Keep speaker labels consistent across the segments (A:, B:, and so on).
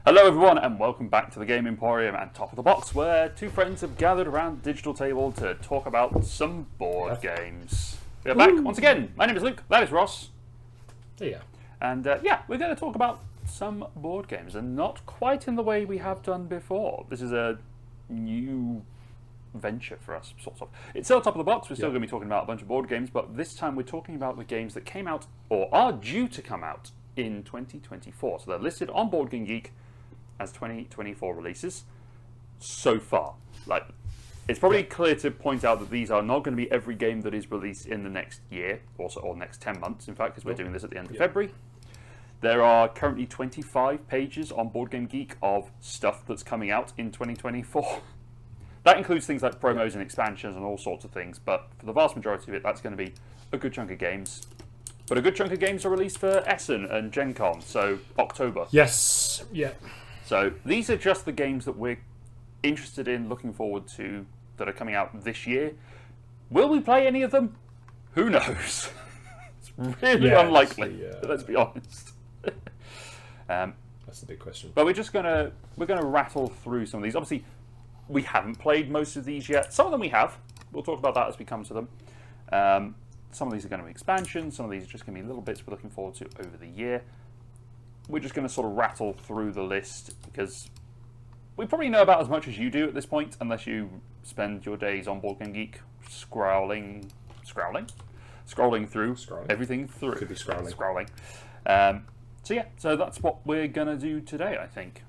A: Hello everyone and welcome back to the Game Emporium and Top of the Box, where two friends have gathered around the digital table to talk about some board games. We are back once again. My name is Luke, that is Ross.
B: Yeah.
A: And we're going to talk about some board games, and not quite in the way we have done before. This is a new venture for us, sort of. It's still Top of the Box, we're still going to be talking about a bunch of board games, but this time we're talking about the games that came out, or are due to come out, in 2024. So they're listed on Board Game Geek as 2024 releases so far. Like, it's probably clear to point out that these are not going to be every game that is released in the next year, or next 10 months, in fact, because we're doing this at the end of February. There are currently 25 pages on Board Game Geek of stuff that's coming out in 2024. That includes things like promos and expansions and all sorts of things, but for the vast majority of it, that's going to be a good chunk of games. But a good chunk of games are released for Essen and Gen Con, so October.
B: Yes. Yeah.
A: So these are just the games that we're interested in, looking forward to, that are coming out this year. Will we play any of them? Who knows? It's really unlikely. Let's be honest.
B: That's the big question.
A: But we're gonna rattle through some of these. Obviously, we haven't played most of these yet. Some of them we have. We'll talk about that as we come to them. Some of these are going to be expansions. Some of these are just going to be little bits we're looking forward to over the year. We're just going to sort of rattle through the list because we probably know about as much as you do at this point, unless you spend your days on Board Game Geek scrolling through everything through.
B: Could be
A: scrolling. So that's what we're going to do today, I think.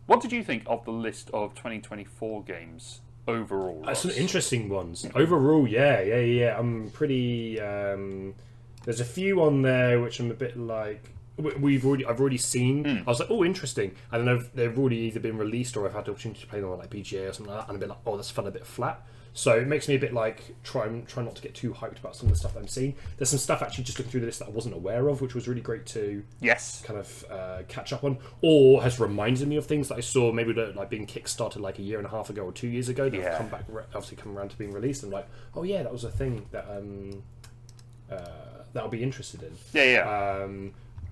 A: What did you think of the list of 2024 games overall?
B: Some interesting ones. Overall, yeah. I'm pretty. There's a few on there which I'm a bit like. I've already seen. I was like, oh, interesting. And then they've already either been released or I've had the opportunity to play them on like BGA or something like that. And a bit like, oh, that's fun, a bit flat. So it makes me a bit like try not to get too hyped about some of the stuff that I'm seeing. There's some stuff actually just looking through the list that I wasn't aware of, which was really great to kind of catch up on, or has reminded me of things that I saw maybe like being kickstarted like a year and a half ago or 2 years ago that have come back, obviously come around to being released. And I'm like, oh yeah, that was a thing that that I'll be interested in.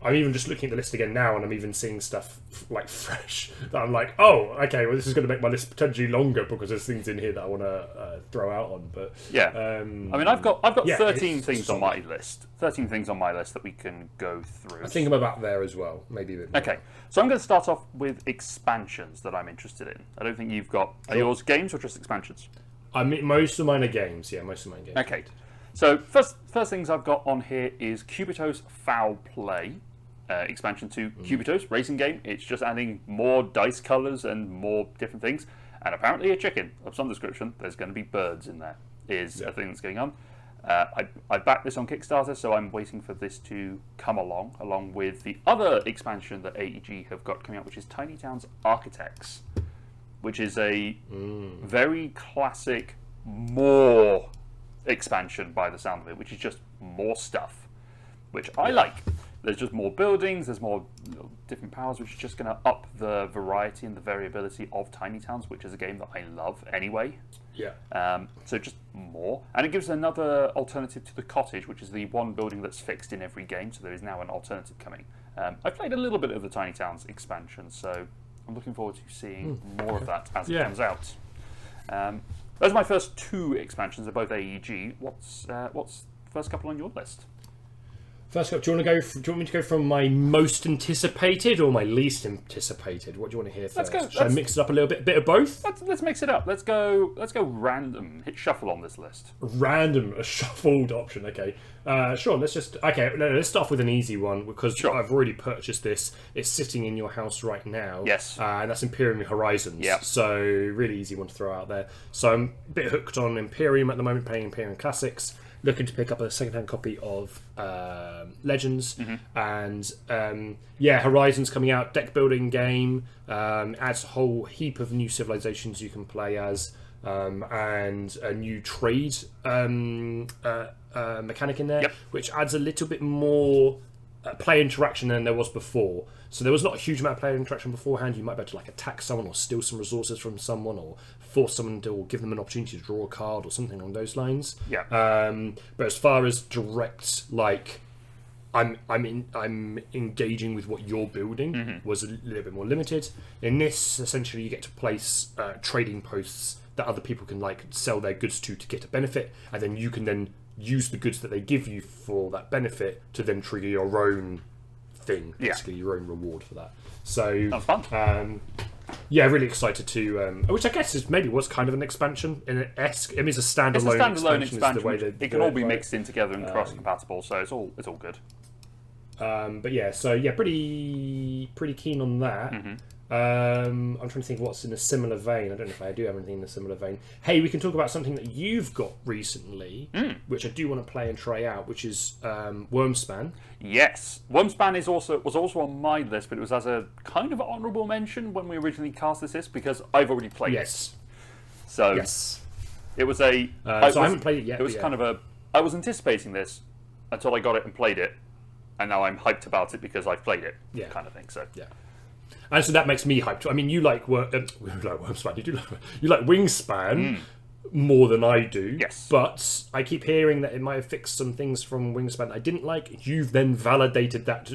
B: I'm even just looking at the list again now, and I'm even seeing stuff like fresh that I'm like, oh, okay, well, this is going to make my list potentially longer because there's things in here that I want to throw out on. But
A: I mean, I've got 13 things on my list. 13 things on my list that we can go through.
B: I think I'm about there as well, maybe a bit more.
A: Okay, so I'm going to start off with expansions that I'm interested in. I don't think you've got. Are yours games or just expansions?
B: I mean, most of mine are games. Yeah, most of mine are games.
A: Okay, so first things I've got on here is Cubitos Foul Play. Expansion to Cubitos racing game. It's just adding more dice colours and more different things, and apparently a chicken of some description. There's going to be birds in there. Is a thing that's going on. I backed this on Kickstarter, so I'm waiting for this to come along with the other expansion that AEG have got coming out, which is Tiny Towns Architects, which is a very classic more expansion by the sound of it, which is just more stuff, which I like. There's just more buildings, there's more different powers, which is just going to up the variety and the variability of Tiny Towns, which is a game that I love anyway. So just more. And it gives another alternative to the cottage, which is the one building that's fixed in every game, so there is now an alternative coming. I've played a little bit of the Tiny Towns expansion, so I'm looking forward to seeing more of that as it comes out. Those are my first two expansions. They're both AEG. What's the first couple on your list?
B: First up, do you want me to go from my most anticipated or my least anticipated? What do you want to hear first? Should I mix it up a little bit? A bit of both?
A: Let's mix it up. Let's go random. Hit shuffle on this list.
B: Random, a shuffled option. Okay, sure. Let's start off with an easy one because I've already purchased this. It's sitting in your house right now.
A: Yes,
B: and that's Imperium Horizons.
A: Yeah.
B: So really easy one to throw out there. So I'm a bit hooked on Imperium at the moment, playing Imperium Classics. Looking to pick up a second-hand copy of Legends, and Horizons coming out, deck building game, adds a whole heap of new civilizations you can play as, and a new trade mechanic in there, which adds a little bit more player interaction than there was before. So there was not a huge amount of player interaction beforehand. You might be able to like attack someone or steal some resources from someone or force someone to, or give them an opportunity to draw a card or something along those lines.
A: Yeah.
B: But as far as direct, like, I'm engaging with what you're building was a little bit more limited. In this, essentially, you get to place trading posts that other people can like sell their goods to get a benefit, and then you can then use the goods that they give you for that benefit to then trigger your own thing, basically your own reward for that. So
A: That's fun.
B: yeah, really excited to, which I guess is maybe was kind of an expansion in an esque. I mean, it's a standalone expansion. Is the way that
A: it can all be mixed in together and cross compatible, so it's all good.
B: But yeah, so yeah, pretty keen on that. I'm trying to think what's in a similar vein. I don't know if I do have anything in a similar vein. Hey, we can talk about something that you've got recently, which I do want to play and try out, which is Wormspan.
A: Yes, Wormspan was also on my list, but it was as a kind of honourable mention when we originally cast this list because I've already played it. So it was a.
B: I haven't played it yet.
A: It was kind of a. I was anticipating this until I got it and played it, and now I'm hyped about it because I've played it. Kind of thing. So
B: yeah. And so that makes me hyped. I mean, you like Wormspan. You like Wingspan more than I do.
A: Yes.
B: But I keep hearing that it might have fixed some things from Wingspan I didn't like. You've then validated that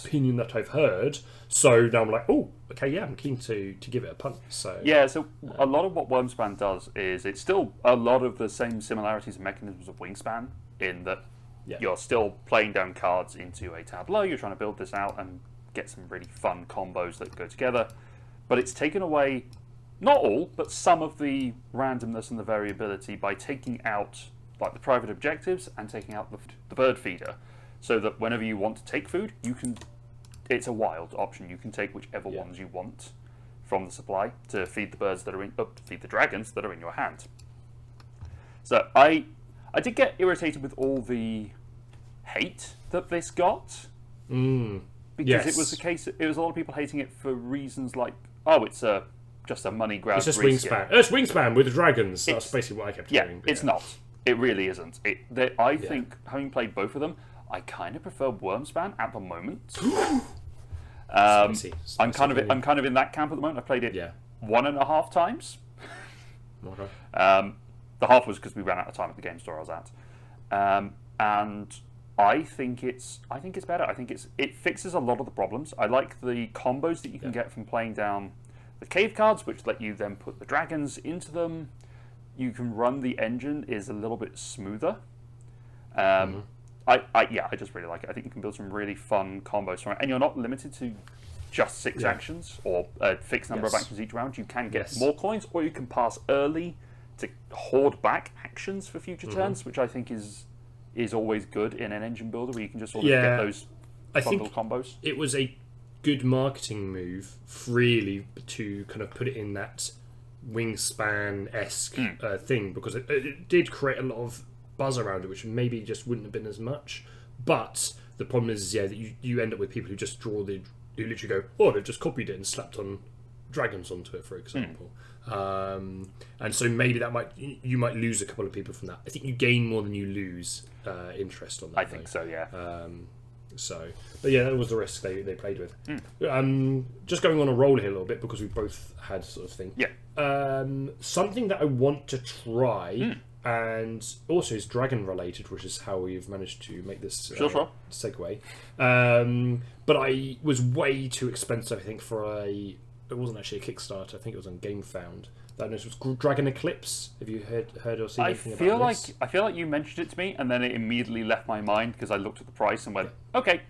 B: opinion that I've heard. So now I'm like, oh, okay, yeah, I'm keen to give it a punt. So
A: yeah, so a lot of what Wormspan does is it's still a lot of the same similarities and mechanisms of Wingspan in that you're still playing down cards into a tableau. You're trying to build this out and get some really fun combos that go together, but it's taken away not all, but some of the randomness and the variability by taking out like the private objectives and taking out the bird feeder, so that whenever you want to take food, you can. It's a wild option. You can take whichever ones you want from the supply to feed the birds that are to feed the dragons that are in your hand. So I did get irritated with all the hate that this got. Because it was it was a lot of people hating it for reasons like, oh, it's just a money grab.
B: It's just Wingspan. It's Wingspan with dragons. That's basically what I kept hearing.
A: It's not. It really isn't. I think, having played both of them, I kind of prefer Wormspan at the moment.
B: Spicy
A: I'm kind of in that camp at the moment. I played it 1.5 times.
B: Okay.
A: The half was because we ran out of time at the game store I was at, and I think it's better. I think it fixes a lot of the problems. I like the combos that you can get from playing down the cave cards, which let you then put the dragons into them. You can run the engine is a little bit smoother. I just really like it. I think you can build some really fun combos from it, and you're not limited to just 6 actions or a fixed number of actions each round. You can get more coins, or you can pass early to hoard back actions for future turns, which I think is always good in an engine builder where you can just sort of get those bundle combos.
B: It was a good marketing move, really, to kind of put it in that Wingspan-esque thing, because it did create a lot of buzz around it, which maybe just wouldn't have been as much. But the problem is, that you end up with people who just who literally go, oh, they've just copied it and slapped on dragons onto it, for example. And so maybe you might lose a couple of people from that. I think you gain more than you lose interest on that.
A: I think so, yeah.
B: But yeah, that was the risk they played with. Just going on a roll here a little bit, because we both had sort of thing.
A: Yeah.
B: Something that I want to try, and also is dragon related, which is how we've managed to make this segue. But I was way too expensive, I think, for it wasn't actually a Kickstarter. I think it was on GameFound. That was Dragon Eclipse. Have you heard or seen anything about this?
A: I feel like you mentioned it to me, and then it immediately left my mind because I looked at the price and went, okay.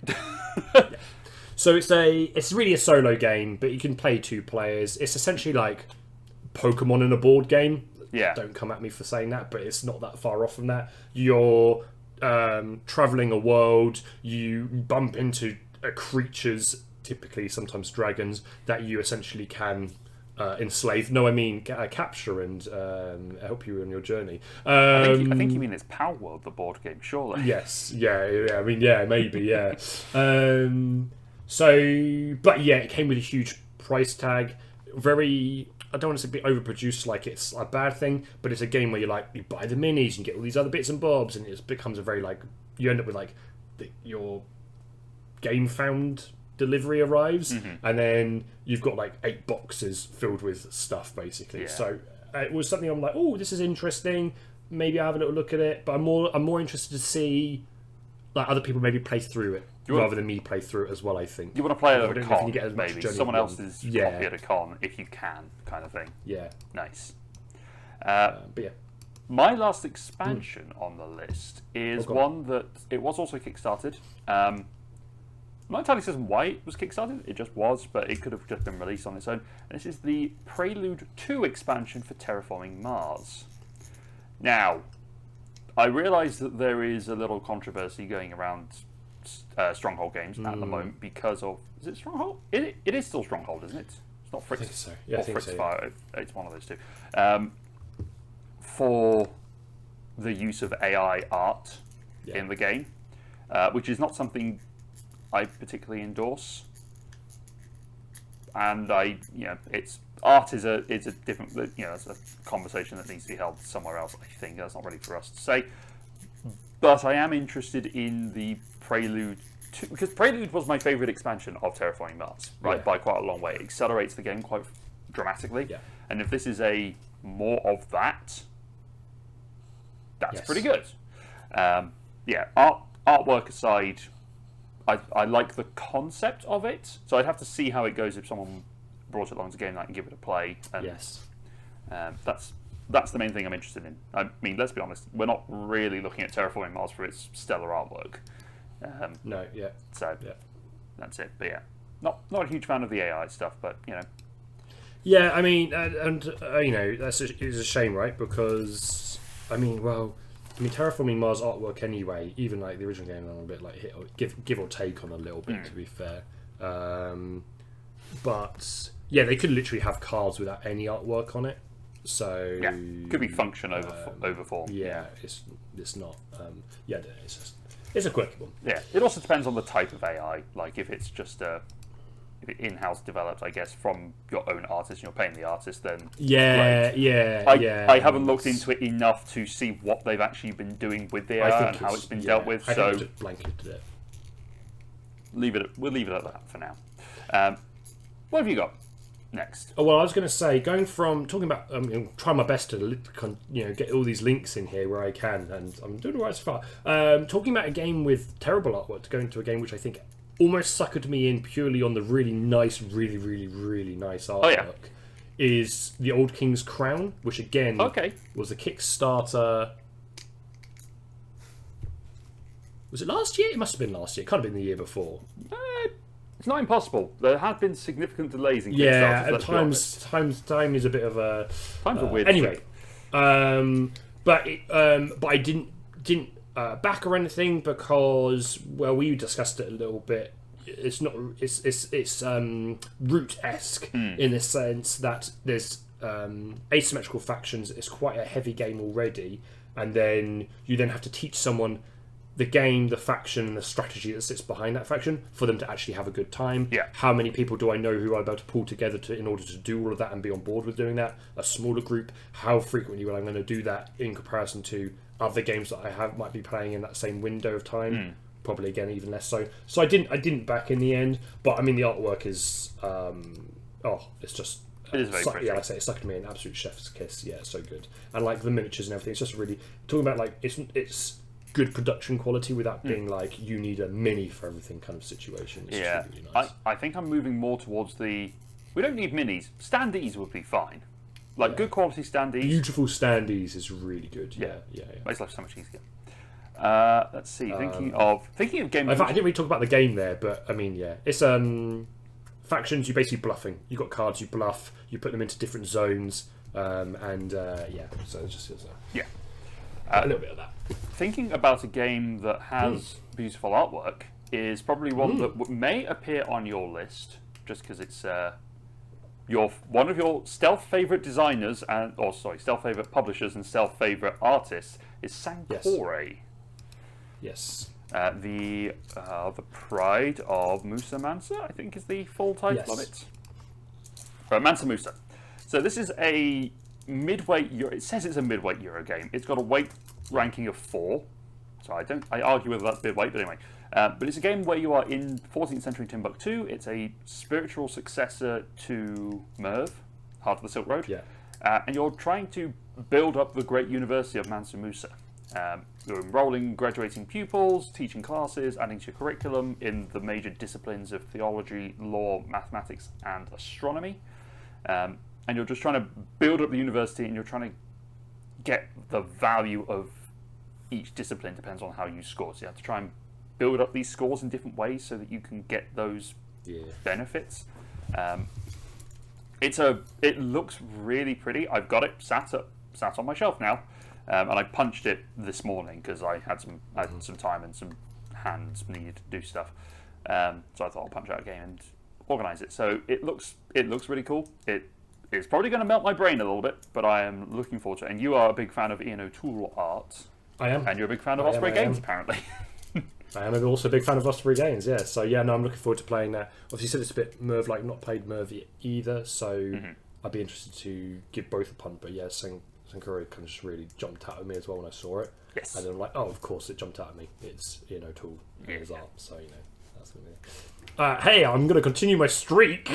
B: So it's really a solo game, but you can play 2 players. It's essentially like Pokemon in a board game.
A: Yeah.
B: Don't come at me for saying that, but it's not that far off from that. You're traveling a world. You bump into creatures, typically sometimes dragons, that you essentially can enslave. No, I mean capture and help you on your journey.
A: I think you mean it's Power World, the board game, surely.
B: Yes, yeah. I mean, yeah, maybe, yeah. But yeah, it came with a huge price tag. I don't want to be overproduced like it's a bad thing, but it's a game where you buy the minis and get all these other bits and bobs, and it becomes a very you end up with your GameFound delivery arrives, and then you've got 8 boxes filled with stuff basically. So it was something I'm like, oh, this is interesting. Maybe I'll have a little look at it, but I'm more interested to see other people maybe play through it rather than me play through it as well. I think
A: You want to play it
B: I
A: at a
B: don't know if
A: con,
B: you get as much
A: maybe.
B: Journey
A: Someone
B: one.
A: else's
B: Yeah.
A: copy at a con, if you can, kind of thing.
B: Yeah,
A: Nice.
B: but yeah,
A: My last expansion on the list is
B: go on.
A: one that it was also kickstarted. I'm not entirely certain why it was kickstarted. It just was, but it could have just been released on its own. And this is the Prelude 2 expansion for Terraforming Mars. Now, I realise that there is a little controversy going around Stronghold games at the moment because of... Is it Stronghold? It is still Stronghold, isn't it? It's not Fritz.
B: I think so. Yeah,
A: or
B: I think
A: Fritz
B: so.
A: Fire. It's one of those two. For the use of AI art in the game, which is not something I particularly endorse. And it's art is a different, that's a conversation that needs to be held somewhere else. I think that's not really for us to say. But I am interested in the Prelude 2, because Prelude was my favourite expansion of Terraforming Mars, right, by quite a long way. It accelerates the game quite dramatically.
B: Yeah.
A: And if this is a more of that, that's
B: Yes.
A: pretty good. Artwork aside, I like the concept of it, so I'd have to see how it goes if someone brought it along to game night and give it a play. And,
B: yes.
A: that's the main thing I'm interested in. I mean, let's be honest, we're not really looking at Terraforming Mars for its stellar artwork.
B: No, yeah.
A: So
B: Yeah.
A: that's it. But yeah, not a huge fan of the AI stuff, but
B: Yeah, I mean, it's a shame, right? Because Terraforming Mars artwork anyway, even like the original game, I'm a bit like give or take on a little bit, to be fair. But yeah, they could literally have cards without any artwork on it. So
A: yeah, could be function over form.
B: Yeah, it's not. It's a quirky one.
A: Yeah, it also depends on the type of AI. Like if it's just if it in-house developed, I guess, from your own artist, and you're paying the artist, then I haven't looked into it enough to see what they've actually been doing with the AI and how it's been dealt with.
B: I
A: So
B: think just blanketed it.
A: we'll leave it at that for now. What have you got next?
B: Oh, well, I was going to say, going from talking about, trying my best to get all these links in here where I can, and I'm doing all right so far. Talking about a game with terrible artwork to go into a game which I think almost suckered me in purely on the really nice, really, really, really nice artwork, is The Old King's Crown, which again was a Kickstarter. Was it last year? It must have been last year. It can't have been the year before.
A: It's not impossible. There have been significant delays in Kickstarters.
B: Yeah, at
A: let's be honest.
B: time is a bit of a.
A: Time's a weird
B: anyway,
A: thing.
B: but I didn't back or anything because we discussed it a little bit. It's not. It's Root-esque in the sense that there's asymmetrical factions. It's quite a heavy game already, and then you have to teach someone the game, the faction, and the strategy that sits behind that faction for them to actually have a good time.
A: Yeah.
B: How many people do I know who I'm able to pull together in order to do all of that and be on board with doing that? A smaller group. How frequently will I going to do that in comparison to other games that I might be playing in that same window of time? Probably again even less so. So I didn't back in the end, but I mean the artwork is it's just.
A: It is very pretty.
B: Yeah, like I say, it sucked me an absolute chef's kiss. Yeah, it's so good. And like the miniatures and everything, it's just really talking about like it's good production quality without being like you need a mini for everything kind of situation. It's just really nice.
A: I think I'm moving more towards we don't need minis. Standees would be fine. Like good quality standees.
B: Beautiful standees is really good. Yeah.
A: Makes life so much easier. Let's see. Thinking of game.
B: In fact, I didn't really talk about the game there, but I mean, yeah, it's factions. You're basically bluffing. You've got cards. You bluff. You put them into different zones, So it's just a little bit of that.
A: Thinking about a game that has beautiful artwork is probably one that may appear on your list, just because it's one of your stealth favorite designers stealth favorite publishers and stealth favorite artists is Sankore.
B: Yes.
A: The Pride of Musa Mansa, I think is the full title of it. Mansa Musa. So this is a midweight Euro. It says it's a midweight Euro game. It's got a weight ranking of 4. So I argue whether that's midweight, but anyway. But it's a game where you are in 14th century Timbuktu. It's a spiritual successor to Merv, Heart of the Silk Road.
B: Yeah.
A: And you're trying to build up the great university of Mansa Musa. You're enrolling graduating pupils, teaching classes, adding to your curriculum in the major disciplines of theology, law, mathematics, and astronomy. And you're just trying to build up the university, and you're trying to get the value of each discipline. Depends on how you score. So you have to try and build up these scores in different ways so that you can get those benefits. It looks really pretty. I've got it sat on my shelf now, and I punched it this morning because I had some time and some hands needed to do stuff. So I thought I'll punch out a game and organize it. So it looks really cool. It's probably going to melt my brain a little bit, but I am looking forward to it. And you are a big fan of Ian O'Toole art.
B: I am.
A: And you're a big fan of Osprey Games, apparently.
B: I am also a big fan of Osprey Games, yeah. So yeah, no, I'm looking forward to playing that. Obviously, you said it's a bit Merv-like, not played Merv either, so I'd be interested to give both a punt. But yeah, Sankuri kind of just really jumped out at me as well when I saw it.
A: Yes.
B: And I'm like, oh, of course it jumped out at me. It's Ian O'Toole and his art, so that's gonna be. Hey, I'm gonna continue my streak.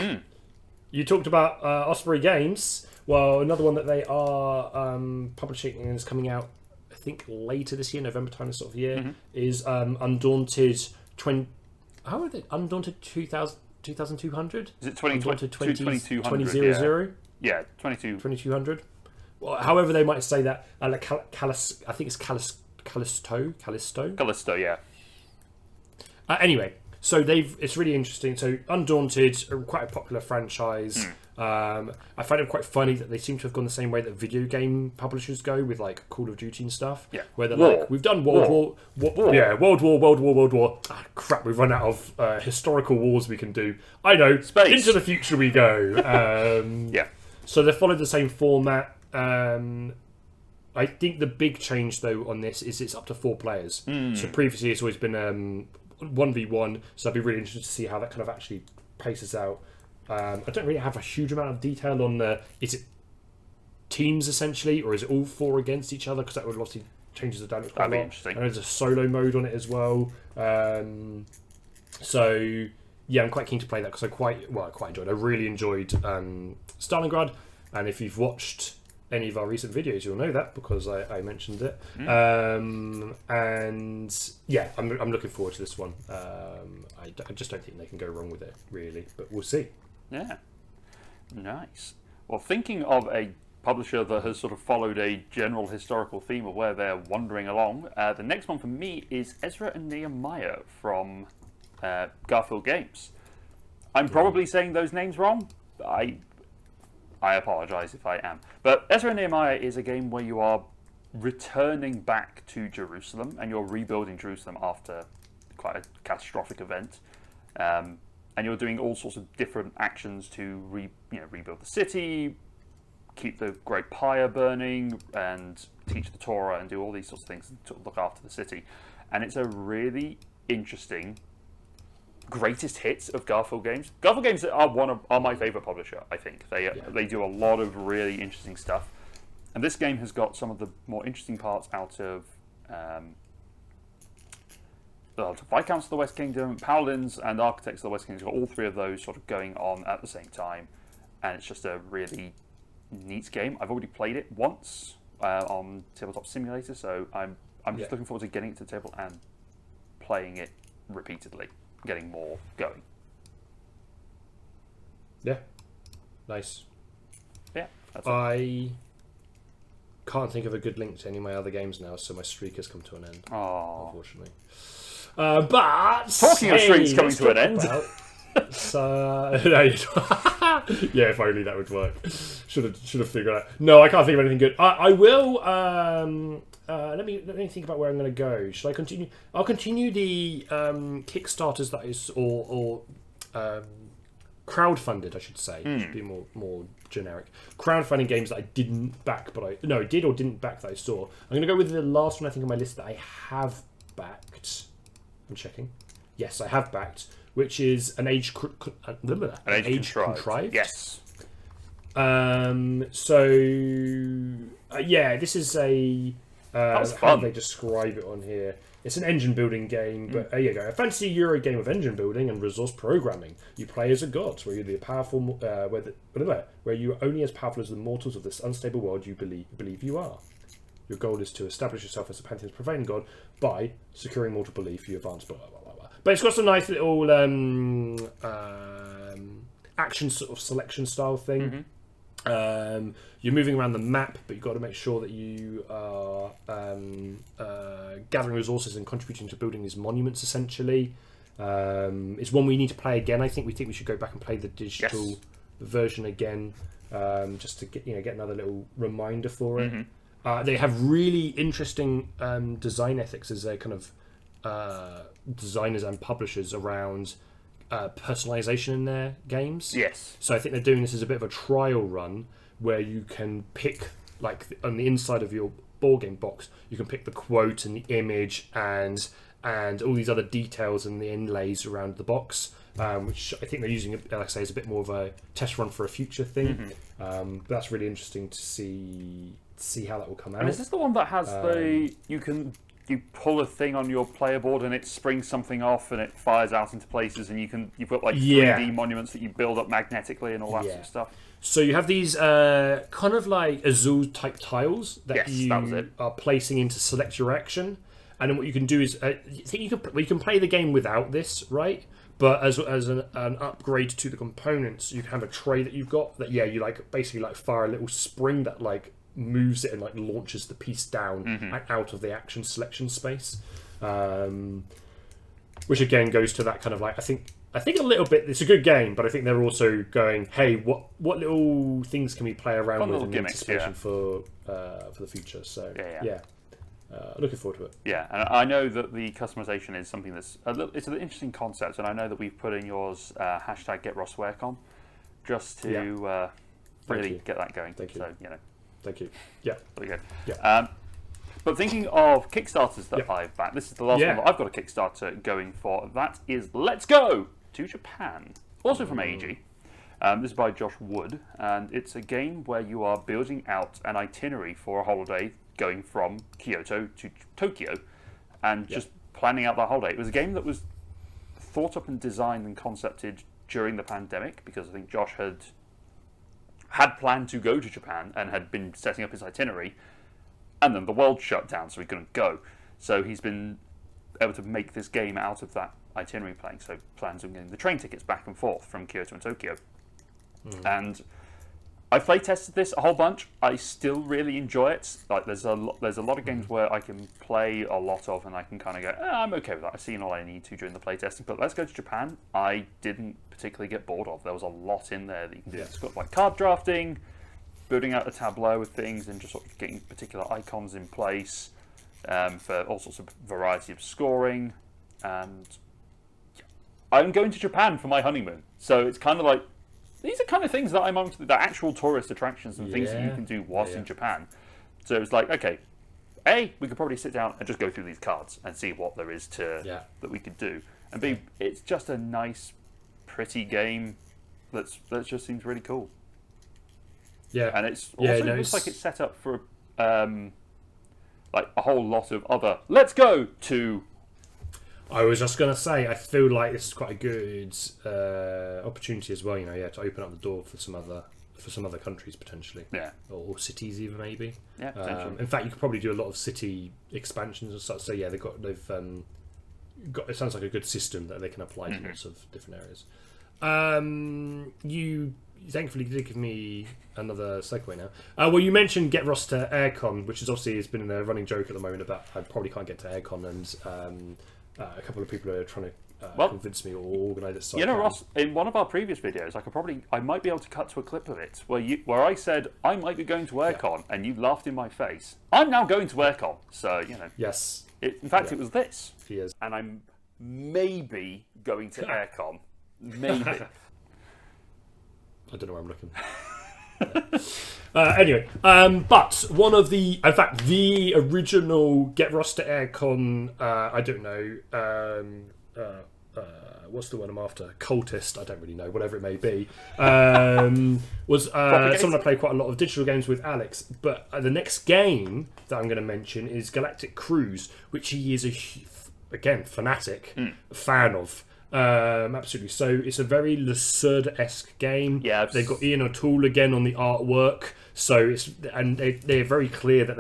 B: You talked about Osprey Games. Well, another one that they are publishing and is coming out, I think later this year, November time, this sort of year, is Undaunted 20. How are they? Undaunted 2200?
A: Is it 2200?
B: 2000?
A: Yeah, 2200.
B: Well, however they might say that. I think it's Callisto.
A: Callisto, yeah.
B: Anyway, so it's really interesting. So Undaunted, quite a popular franchise. I find it quite funny that they seem to have gone the same way that video game publishers go with like Call of Duty and stuff.
A: Yeah.
B: Where they're like, we've done World War. Ah, crap, we've run out of historical wars we can do. I know.
A: Space.
B: Into the future we go.
A: Yeah.
B: So they followed the same format. I think the big change though on this is it's up to 4 players. So previously it's always been 1v1. So I'd be really interested to see how that kind of actually paces out. I don't really have a huge amount of detail on is it teams essentially, or is it all 4 against each other? Because that would obviously changes the dynamic quite a lot.
A: Interesting.
B: And there's a solo mode on it as well. So yeah, I'm quite keen to play that because I quite enjoyed. I really enjoyed Stalingrad, and if you've watched any of our recent videos, you'll know that because I mentioned it. And yeah, I'm looking forward to this one. I just don't think they can go wrong with it, really, but we'll see.
A: Yeah, nice. Well, thinking of a publisher that has sort of followed a general historical theme of where they're wandering along, the next one for me is Ezra and Nehemiah from Garfield Games. I'm probably saying those names wrong. I apologise if I am. But Ezra and Nehemiah is a game where you are returning back to Jerusalem and you're rebuilding Jerusalem after quite a catastrophic event. And you're doing all sorts of different actions to rebuild the city, keep the great pyre burning, and teach the Torah, and do all these sorts of things to look after the city. And it's a really interesting greatest hits of Garfield Games. Garfield Games are my favourite publisher, I think. They do a lot of really interesting stuff. And this game has got some of the more interesting parts out of Viscounts of the West Kingdom, Paladins, and Architects of the West Kingdom. Got all 3 of those sort of going on at the same time, and it's just a really neat game. I've already played it once on Tabletop Simulator, so I'm just looking forward to getting it to the table and playing it repeatedly, getting more going.
B: Yeah, nice.
A: Yeah, that's
B: I can't think of a good link to any of my other games now, so my streak has come to an end.
A: Oh,
B: unfortunately. But
A: talking of streaks coming to an end.
B: Yeah, if only that would work. Should have figured out. No, I can't think of anything good. I will. Let me think about where I'm going to go. Should I continue? I'll continue the Kickstarters that is or crowdfunded, I should say. Should be more generic. Crowdfunding games that I didn't back, but did or didn't back that I saw. I'm going to go with the last one I think on my list that I have backed. I'm checking. Yes, I have backed, which is an age contrived.
A: Yes.
B: This is a. How do they describe it on here? It's an engine building game, but there you go. A fantasy Euro game of engine building and resource programming. You play as a god, where you're the powerful, where you are only as powerful as the mortals of this unstable world you believe you are. Your goal is to establish yourself as the Pantheon's prevailing god by securing mortal belief. You advance, blah, blah, blah, blah, blah. But it's got some nice little action sort of selection style thing. You're moving around the map, but you've got to make sure that you are gathering resources and contributing to building these monuments, essentially. It's one we need to play again. I think we should go back and play the digital version again, just to get another little reminder for it. They have really interesting design ethics as their kind of designers and publishers around personalization in their games.
A: Yes.
B: So I think they're doing this as a bit of a trial run where you can pick, like on the inside of your board game box, you can pick the quote and the image and all these other details and the inlays around the box, which I think they're using, like I say, as a bit more of a test run for a future thing. But that's really interesting to see how that will come out.
A: And is this the one that has you pull a thing on your player board and it springs something off and it fires out into places, and you've got like 3D monuments that you build up magnetically and all that sort of stuff?
B: So you have these kind of like Azul type tiles that
A: you
B: are placing in to select your action, and then what you can do is I think you can play the game without this, right? But as an upgrade to the components, you can have a tray that you've got that you like basically like fire a little spring that like moves it and like launches the piece down like, out of the action selection space, which again goes to that kind of like I think a little bit. It's a good game, but I think they're also going, hey, what little things can we play around with in anticipation for the future? So looking forward to it.
A: Yeah, and I know that the customization is something that's it's an interesting concept, and I know that we've put in yours hashtag #GetRossWareCon just to really get that going.
B: Thank you.
A: So
B: Thank you. Yeah.
A: Very good.
B: Yeah.
A: But thinking of Kickstarters that I've backed, this is the last one that I've got a Kickstarter going for. That is Let's Go to Japan. Also from AEG. This is by Josh Wood, and it's a game where you are building out an itinerary for a holiday going from Kyoto to Tokyo, and just planning out that holiday. It was a game that was thought up and designed and concepted during the pandemic, because I think Josh had planned to go to Japan and had been setting up his itinerary, and then the world shut down, so he couldn't go. So he's been able to make this game out of that itinerary planning. So plans on getting the train tickets back and forth from Kyoto and Tokyo. And I play tested this a whole bunch. I still really enjoy it. Like there's a lot of games where I can play a lot of, and I can kind of go, I'm okay with that. I've seen all I need to during the play testing. But Let's Go to Japan, I didn't particularly get bored of. There was a lot in there that you can do. It's got like card drafting, building out a tableau with things, and just sort of getting particular icons in place for all sorts of variety of scoring. And I'm going to Japan for my honeymoon, so it's kind of like, these are kind of things that I'm onto, the actual tourist attractions and things that you can do whilst in Japan. So it's like, okay, A, we could probably sit down and just go through these cards and see what there is that we could do. And B, it's just a nice, pretty game that just seems really cool.
B: Yeah.
A: And it's also looks like it's set up for like a whole lot of other Let's Go to.
B: I was just going to say, I feel like this is quite a good opportunity as well, to open up the door for some other countries potentially.
A: Yeah.
B: Or cities even maybe.
A: Yeah, potentially.
B: In fact, you could probably do a lot of city expansions and such. So yeah, they've got it sounds like a good system that they can apply to lots of different areas. You thankfully did give me another segue now. Well, you mentioned Get Ross to Aircon, which is obviously has been a running joke at the moment about I probably can't get to Aircon, and a couple of people are trying to convince me or organise it.
A: Ross, in one of our previous videos, I might be able to cut to a clip of it where I said I might be going to Aircon, and you laughed in my face. I'm now going to Aircon, so
B: Yes.
A: In fact, it was this.
B: He is.
A: And I'm maybe going to Aircon. Maybe.
B: I don't know where I'm looking. Anyway, but one of the original Get Ross to Aircon, I don't know, what's the one I'm after? Cultist, I don't really know, whatever it may be, was someone I played quite a lot of digital games with, Alex. But the next game that I'm going to mention is Galactic Cruise, which he is again fanatic fan of. Absolutely. So it's a very Le Sud-esque game.
A: Yeah,
B: they've got Ian O'Toole again on the artwork. So they're very clear that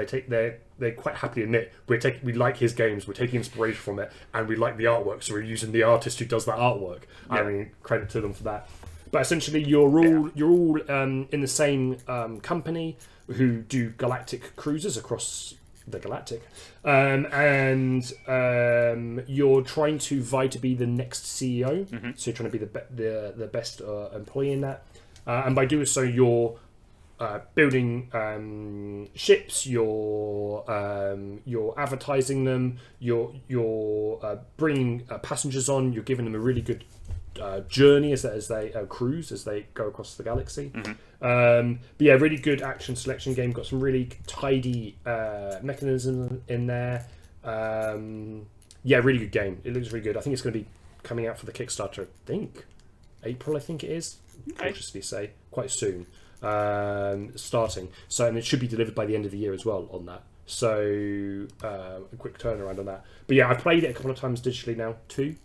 B: they quite happily admit we like his games, we're taking inspiration from it, and we like the artwork, so we're using the artist who does that artwork. I mean, credit to them for that. But essentially, you're all in the same company who do galactic cruises across the galactic, and you're trying to vie to be the next CEO. So you're trying to be the best employee in that, and by doing so, you're building ships. You're advertising them. You're bringing passengers on. You're giving them a really good journey as they cruise as they go across the galaxy. But yeah, really good action selection game. Got some really tidy mechanisms in there. Yeah, really good game. It looks really good. I think it's going to be coming out for the Kickstarter. I think April. I think it is. Cautiously say quite soon. Starting. So, and it should be delivered by the end of the year as well on that. So a quick turnaround on that. But yeah, I've played it a couple of times digitally now. Three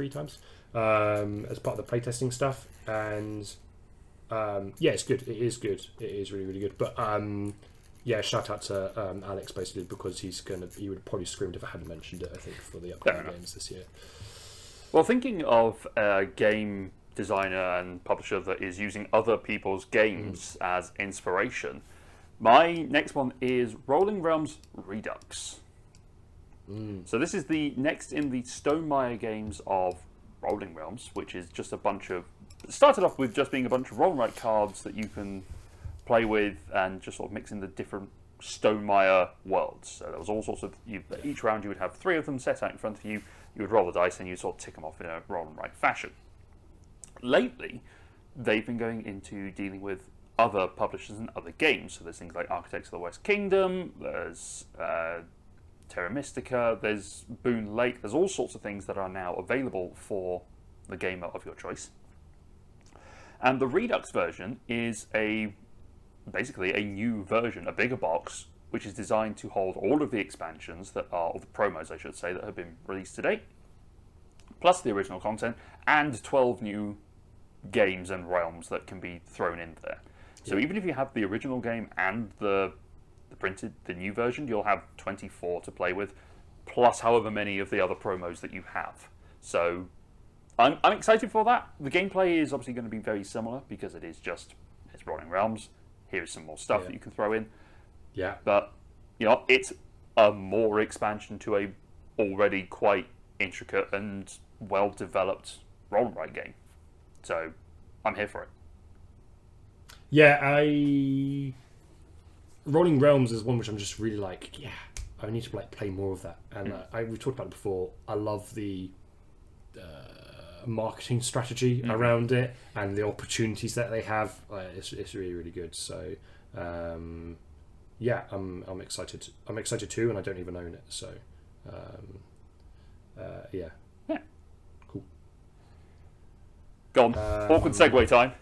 B: times as part of the playtesting stuff, and yeah, it's good. It is good. It is really, really good. But yeah, shout out to Alex basically, because he would probably screamed if I hadn't mentioned it. I think for the upcoming games this year.
A: Well, thinking of a game designer and publisher that is using other people's games as inspiration, my next one is Rolling Realms Redux. So this is the next in the Stonemaier games of Rolling Realms, which is just a bunch of... It started off with just being a bunch of roll and write cards that you can play with and just sort of mix in the different Stonemaier worlds. So there was all sorts of... Each round you would have 3 of them set out in front of you. You would roll the dice and you sort of tick them off in a roll and write fashion. Lately, they've been going into dealing with other publishers and other games. So there's things like Architects of the West Kingdom, there's Terra Mystica, there's Boon Lake, there's all sorts of things that are now available for the gamer of your choice. And the Redux version is basically a new version, a bigger box, which is designed to hold all of the expansions that are, or the promos I should say, that have been released to date, plus the original content, and 12 new games and realms that can be thrown in there. So even if you have the original game and the new version, you'll have 24 to play with, plus however many of the other promos that you have. So I'm excited for that. The gameplay is obviously going to be very similar because it's Rolling Realms. Here's some more stuff that you can throw in. Yeah. But it's a more expansion to a already quite intricate and well developed roll and write game. So I'm here for it.
B: Yeah, Rolling Realms is one which I'm just really like, I need to play more of that. And we've talked about it before. I love the marketing strategy around it and the opportunities that they have. It's really, really good. So yeah, I'm excited. I'm excited too, and I don't even own it. So yeah, cool.
A: Go on. Awkward segue time.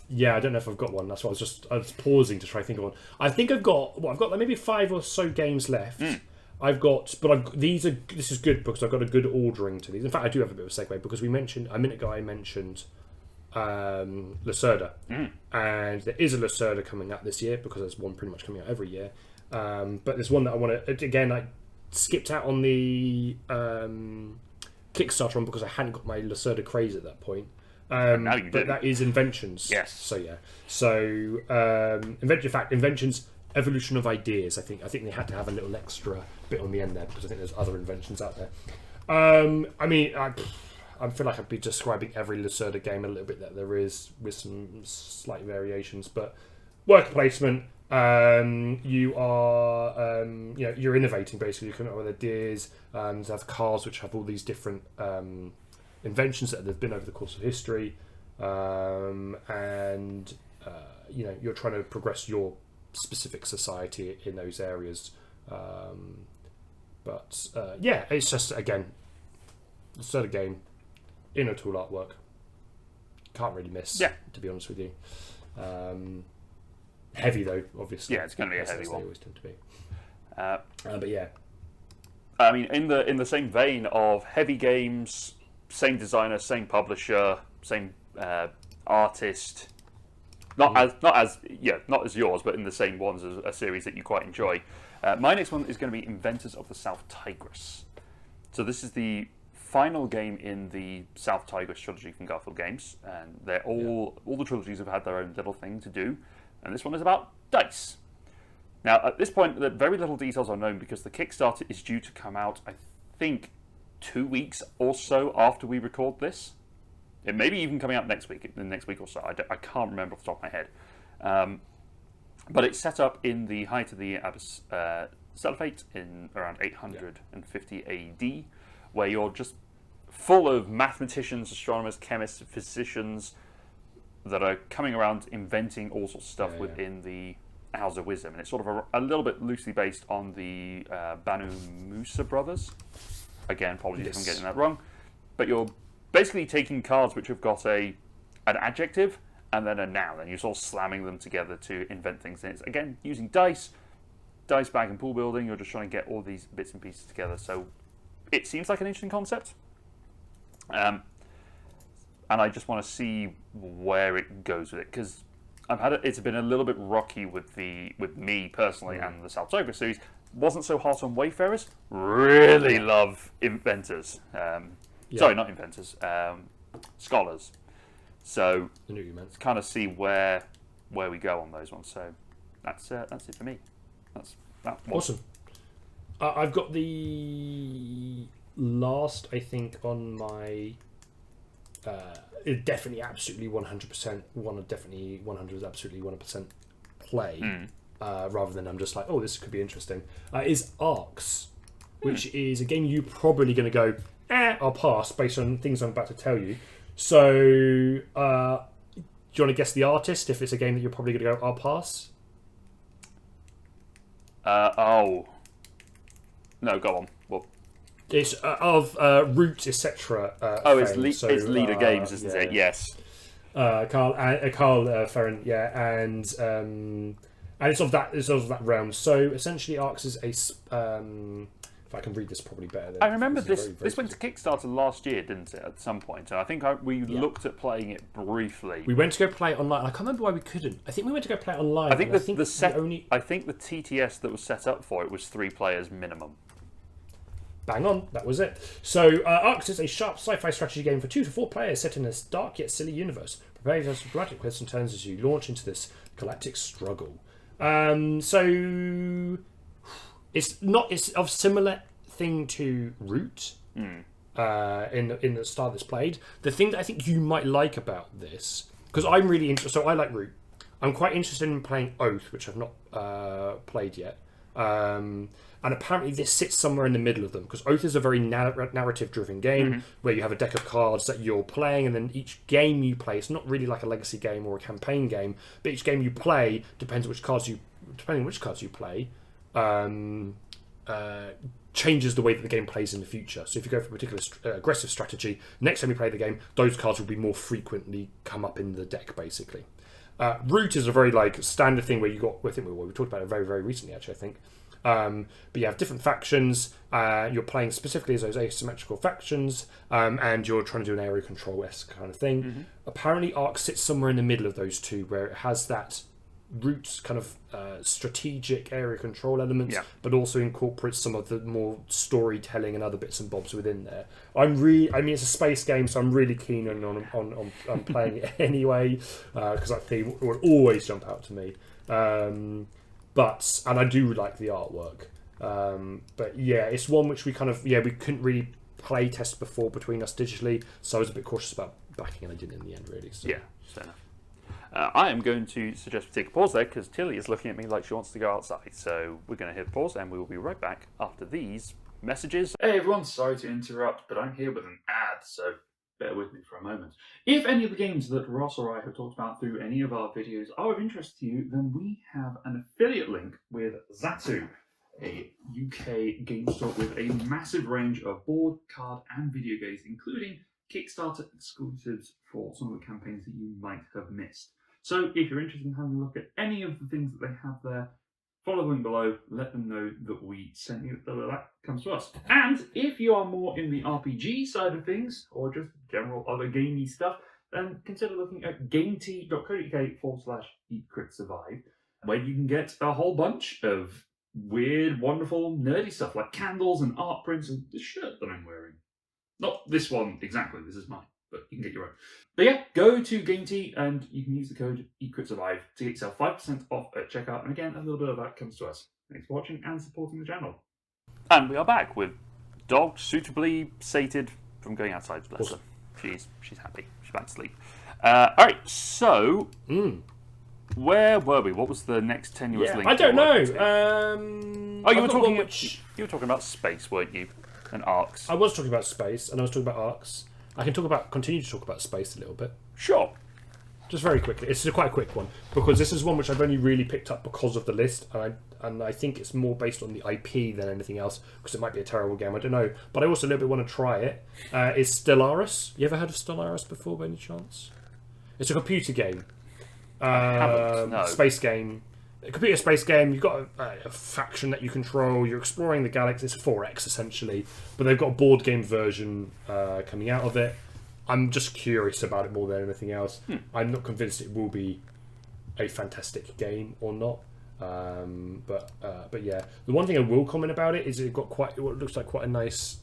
B: Yeah, I don't know if I've got one. That's what I was pausing to try to think of one. I think I've got like maybe 5 or so games left. This is good because I've got a good ordering to these. In fact, I do have a bit of a segue because a minute ago I mentioned Lacerda, and there is a Lacerda coming out this year because there's one pretty much coming out every year. But there's one that I want to again. I skipped out on the Kickstarter one because I hadn't got my Lacerda craze at that point.
A: Now you
B: but
A: do.
B: that is Inventions.
A: Yes.
B: So yeah. So Inventions Evolution of Ideas. I think they had to have a little extra bit on the end there because I think there's other inventions out there. I mean, I feel like I'd be describing every Lacerda game a little bit that there is with some slight variations, but worker placement. You are you're innovating basically. You come up with ideas. You have cars which have all these different inventions that have been over the course of history, and you're trying to progress your specific society in those areas. But yeah, it's just again the sort of game in a tool artwork. Can't really miss. Yeah, to be honest with you. Heavy though, obviously.
A: Yeah, it's going to be a heavy one.
B: They always tend to be. But yeah,
A: I mean, in the same vein of heavy games. Same designer, same publisher, same artist. not as yours, but in the same ones as a series that you quite enjoy. My next one is going to be Inventors of the South Tigris. So this is the final game in the South Tigris trilogy from Garfield Games, and they're all the trilogies have had their own little thing to do, and this one is about dice. Now, at this point, very little details are known because the Kickstarter is due to come out, I think, 2 weeks or so after we record this. It may be even coming out next week, the next week or so. I can't remember off the top of my head. But it's set up in the height of the Abyss Stellafate in around 850 AD, where you're just full of mathematicians, astronomers, chemists, physicians that are coming around inventing all sorts of stuff within the House of Wisdom. And it's sort of a little bit loosely based on the Banu Musa brothers. Again, apologies if I'm getting that wrong. But you're basically taking cards which have got an adjective and then a noun, and you're sort of slamming them together to invent things. And it's, again, using dice bag and pool building. You're just trying to get all these bits and pieces together. So it seems like an interesting concept. And I just want to see where it goes with it, because it's been a little bit rocky with me personally and the South Tigris series. Wasn't so hot on Wayfarers. Really love Inventors. Sorry, not Inventors. Scholars. So
B: I knew you meant.
A: Kind of see where we go on those ones. So that's it for me. That's that one.
B: Awesome. I've got the last, I think, on my definitely absolutely 100%. Definitely 100 is absolutely 100% play. Rather than I'm just like, oh, this could be interesting. Is Arcs, which is a game you're probably going to go, I'll pass based on things I'm about to tell you. So, do you want to guess the artist if it's a game that you're probably going to go, I'll pass?
A: No, go on. Well,
B: It's of Root, etc.
A: It's Leader Games, isn't it? Yes.
B: Carl Ferrin, and it's of that realm. So essentially, Arcs is a. If I can read this probably better.
A: I remember this went to Kickstarter last year, didn't it? At some point, and I think we looked at playing it briefly.
B: We went to go play it online. I can't remember why we couldn't. I think we went to go play it online.
A: I think the TTS that was set up for it was 3 players minimum.
B: Bang on, that was it. So, Arcs is a sharp sci-fi strategy game for 2 to 4 players set in a dark yet silly universe. Prepare yourself for dramatic twists and turns as you launch into this galactic struggle. So it's of similar thing to Root in the style that's played. The thing that I think you might like about this, because I'm really interested. So I like Root. I'm quite interested in playing Oath, which I've not played yet. And apparently this sits somewhere in the middle of them, because Oath is a very narrative-driven game where you have a deck of cards that you're playing, and then each game you play, it's not really like a legacy game or a campaign game, but each game you play, depending on which cards you play, changes the way that the game plays in the future. So if you go for a particular aggressive strategy, next time you play the game, those cards will be more frequently come up in the deck, basically. Root is a very standard thing where we talked about it very, very recently, actually, I think. But you have different factions. You're playing specifically as those asymmetrical factions, and you're trying to do an area control-esque kind of thing. Apparently, Arc sits somewhere in the middle of those two, where it has that Root kind of strategic area control elements, but also incorporates some of the more storytelling and other bits and bobs within there. It's a space game, so I'm really keen on playing it anyway, because that theme will always jump out to me. And I do like the artwork. But yeah, it's one which we couldn't really play test before between us digitally, so I was a bit cautious about backing, and I didn't in the end, really. So.
A: Yeah, fair enough. I am going to suggest we take a pause there, because Tilly is looking at me like she wants to go outside. So we're going to hit pause, and we will be right back after these messages. Hey everyone, sorry to interrupt, but I'm here with an ad, so bear with me for a moment. If any of the games that Ross or I have talked about through any of our videos are of interest to you, then we have an affiliate link with Zatu, a UK game store with a massive range of board, card, and video games, including Kickstarter exclusives for some of the campaigns that you might have missed. So if you're interested in having a look at any of the things that they have there, follow them below, let them know that we sent you, that comes to us. And if you are more in the RPG side of things, or just general other gamey stuff, then consider looking at gametea.co.uk/eatcritsurvive, where you can get a whole bunch of weird, wonderful, nerdy stuff like candles and art prints and the shirt that I'm wearing. Not this one exactly, this is mine, but you can get your own. But yeah, go to GameTea and you can use the code eatcritsurvive to get yourself 5% off at checkout. And again, a little bit of that comes to us. Thanks for watching and supporting the channel. And we are back with Dog suitably sated from going outside. Bless her. She's happy. She's back to sleep. Alright, so where were we? What was the next tenuous link?
B: I don't know.
A: You were talking about space, weren't you? And arcs.
B: I was talking about space, and I was talking about arcs. I can continue to talk about space a little bit.
A: Sure.
B: Just very quickly. It's quite a quick one because this is one which I've only really picked up because of the list, and I think it's more based on the IP than anything else because it might be a terrible game. I don't know, but I also a little bit want to try it. It's Stellaris. You ever heard of Stellaris before, by any chance? It's a computer game.
A: No.
B: Space game. A computer space game. You've got a faction that you control. You're exploring the galaxy. It's 4X essentially, but they've got a board game version coming out of it. I'm just curious about it more than anything else. I'm not convinced it will be a fantastic game or not. But yeah, the one thing I will comment about it is it got what looks like quite a nice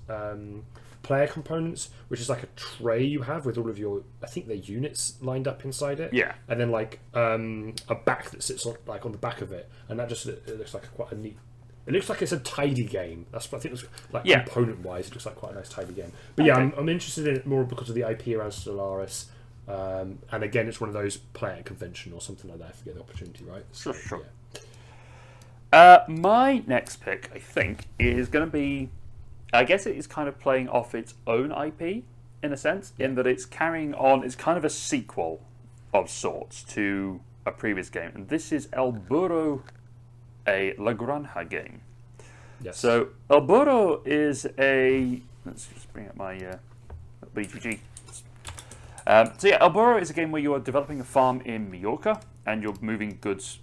B: player components, which is like a tray you have with all of your, I think they're units lined up inside it.
A: Yeah.
B: And then like a back that sits on the back of it, and that just it looks like quite a neat. It looks like it's a tidy game. That's what I think. It's like component-wise, it looks like quite a nice tidy game. But yeah, I'm interested in it more because of the IP around Stellaris. And again, it's one of those play at convention or something like that if you get the opportunity, right? So,
A: sure. Yeah. My next pick, I think, is going to be. I guess it is kind of playing off its own IP in a sense, in that it's carrying on. It's kind of a sequel of sorts to a previous game, and this is El Burro, a La Granja game.
B: Yes.
A: So El Burro is a. Let's just bring up my BGG. So yeah, El Burro is a game where you are developing a farm in Mallorca and you're moving goods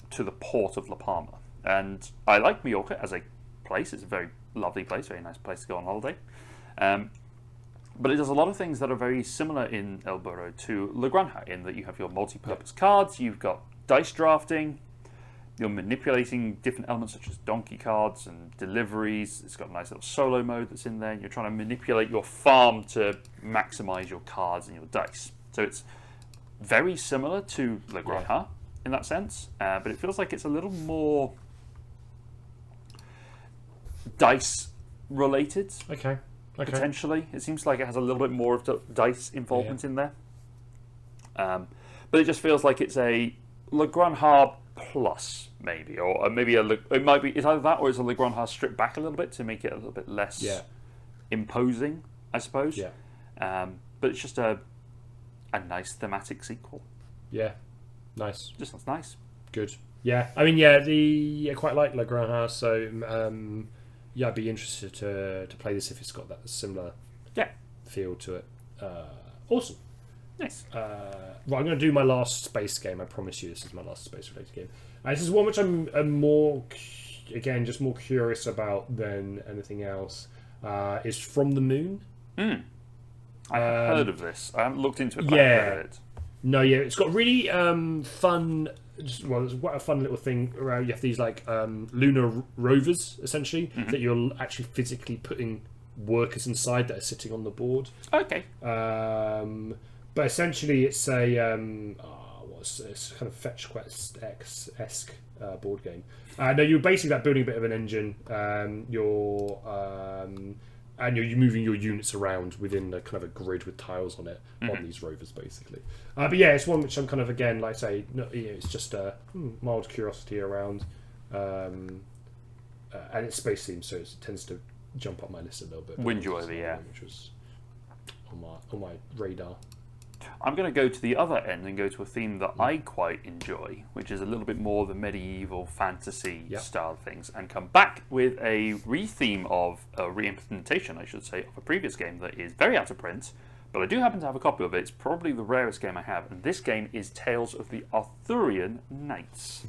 A: to the port of La Palma. And I like Mallorca as a place. It's a very lovely place, very nice place to go on holiday. But it does a lot of things that are very similar in El Burro to La Granja, in that you have your multi-purpose cards, you've got dice drafting, you're manipulating different elements such as donkey cards and deliveries. It's got a nice little solo mode that's in there, and you're trying to manipulate your farm to maximize your cards and your dice. So it's very similar to La Granja in that sense, but it feels like it's a little more dice related.
B: Okay.
A: Potentially. It seems like it has a little bit more of the dice involvement in there. But it just feels like it's a La Granja plus, maybe, or maybe it might be. It's either that or it's a La Granja stripped back a little bit to make it a little bit less imposing, I suppose.
B: Yeah.
A: But it's just a nice thematic sequel.
B: Yeah. Nice.
A: Just sounds nice.
B: Good. Yeah. I mean, I quite like La Granja, so I'd be interested to play this if it's got that similar feel to it. Awesome.
A: Nice.
B: Right, I'm going to do my last space game. I promise you, this is my last space-related game. This is one which I'm more curious about than anything else. Is From the Moon.
A: I've heard of this. I haven't looked into it, but I've heard it.
B: No, it's got really fun. It's quite a fun little thing around. You have these like lunar rovers, essentially, that you're actually physically putting workers inside that are sitting on the board.
A: Okay.
B: But essentially, it's a it's kind of Fetch Quest-esque board game. No, you're basically like building a bit of an engine. And you're moving your units around within a kind of a grid with tiles on it on these rovers, basically. But yeah, it's one which I'm kind of, again, like I say, it's just a mild curiosity around. And it's space themed, so it tends to jump up my list a little bit.
A: Win you over,
B: which was on my radar.
A: I'm going to go to the other end and go to a theme that I quite enjoy, which is a little bit more the medieval fantasy style things, and come back with a re-implementation, I should say, of a previous game that is very out of print, but I do happen to have a copy of it. It's probably the rarest game I have, and this game is Tales of the Arthurian Knights.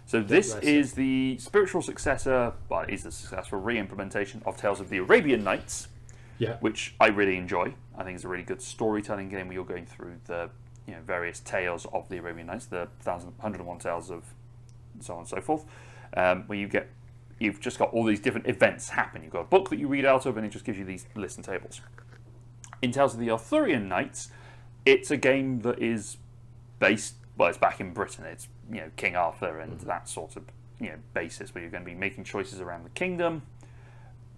A: So this is the spiritual successor, well, it is the successful re-implementation of Tales of the Arabian Nights,
B: Yeah.
A: which I really enjoy. I think it's a really good storytelling game where you're going through the various tales of the Arabian Nights, the 101 tales of so on and so forth, where you've just got all these different events happen. You've got a book that you read out of, and it just gives you these lists and tables. In Tales of the Arthurian Knights, it's a game that is based, well, it's back in Britain. It's King Arthur and that sort of basis, where you're going to be making choices around the kingdom,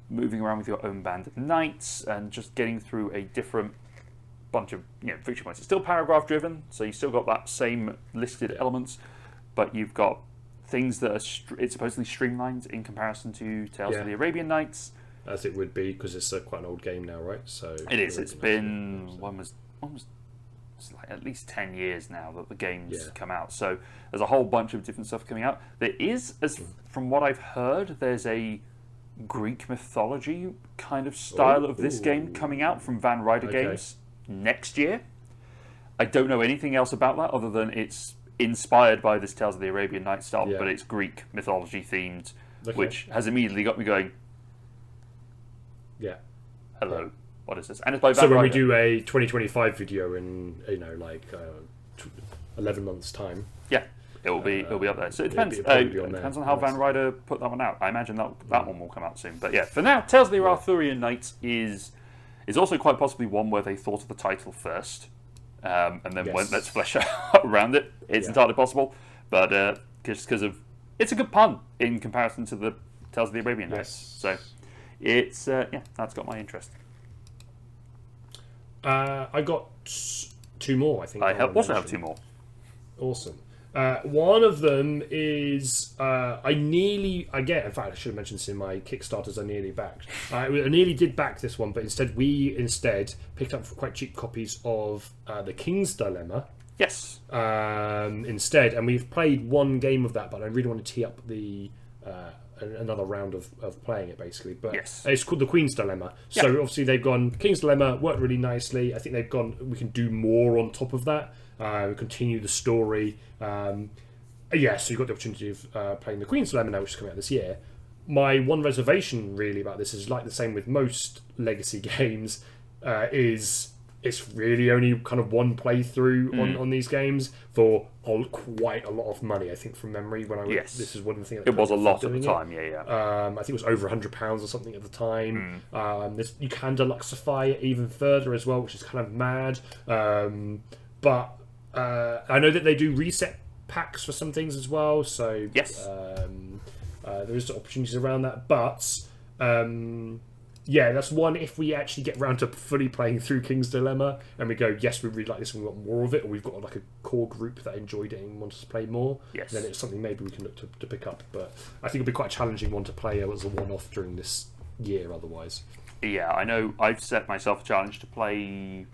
A: moving around with your own band of knights, and just getting through a different bunch of victory points. It's still paragraph driven, so you still got that same listed elements, but you've got things that are it's supposedly streamlined in comparison to Tales of the Arabian Nights,
B: as it would be, because it's quite an old game now, right? So
A: it is. It's been it's like at least 10 years now that the game's come out. So there's a whole bunch of different stuff coming out. There is, from what I've heard, there's a Greek mythology kind of style of this game coming out from Van Ryder Games next year. I don't know anything else about that other than it's inspired by this Tales of the Arabian Nights style, but it's Greek mythology themed, which has immediately got me going, hello, what is this? And it's by Van
B: So when
A: Ryder.
B: we do a 2025 video in 11 months time,
A: it'll be up there. So it depends.
B: It'll probably be
A: It
B: on there.
A: depends on how Van Ryder put that one out. I imagine that one will come out soon. But yeah, for now, Tales of the Arthurian Knights is also quite possibly one where they thought of the title first, and then went, let's flesh out around it. It's entirely possible, but just because of it's a good pun in comparison to the Tales of the Arabian Nights. So it's that's got my interest.
B: I got 2 more, I think.
A: I also have 2 more.
B: Awesome. One of them is in fact, I should have mentioned this in my Kickstarters. I nearly backed. I nearly did back this one, but we picked up quite cheap copies of The King's Dilemma.
A: Yes.
B: Instead, and we've played one game of that, but I really want to tee up another round of playing it, basically. But it's called The Queen's Dilemma. So obviously they've gone King's Dilemma, worked really nicely. I think they've gone, we can do more on top of that. Continue the story. So you've got the opportunity of playing The Queen's Dilemma now, which is coming out this year. My one reservation really about this is, like the same with most legacy games, is it's really only kind of one playthrough on these games for quite a lot of money. I think from memory, when this is one of the things.
A: It was a lot at the time.
B: I think it was over £100 or something at the time. You can deluxify it even further as well, which is kind of mad. But I know that they do reset packs for some things as well. So there's opportunities around that. But that's one. If we actually get round to fully playing through King's Dilemma and we go, yes, we really like this and we want more of it, or we've got like a core group that enjoyed it and wants to play more, then it's something maybe we can look to pick up. But I think it'll be quite a challenging one to play as a one-off during this year otherwise.
A: Yeah, I know I've set myself a challenge to play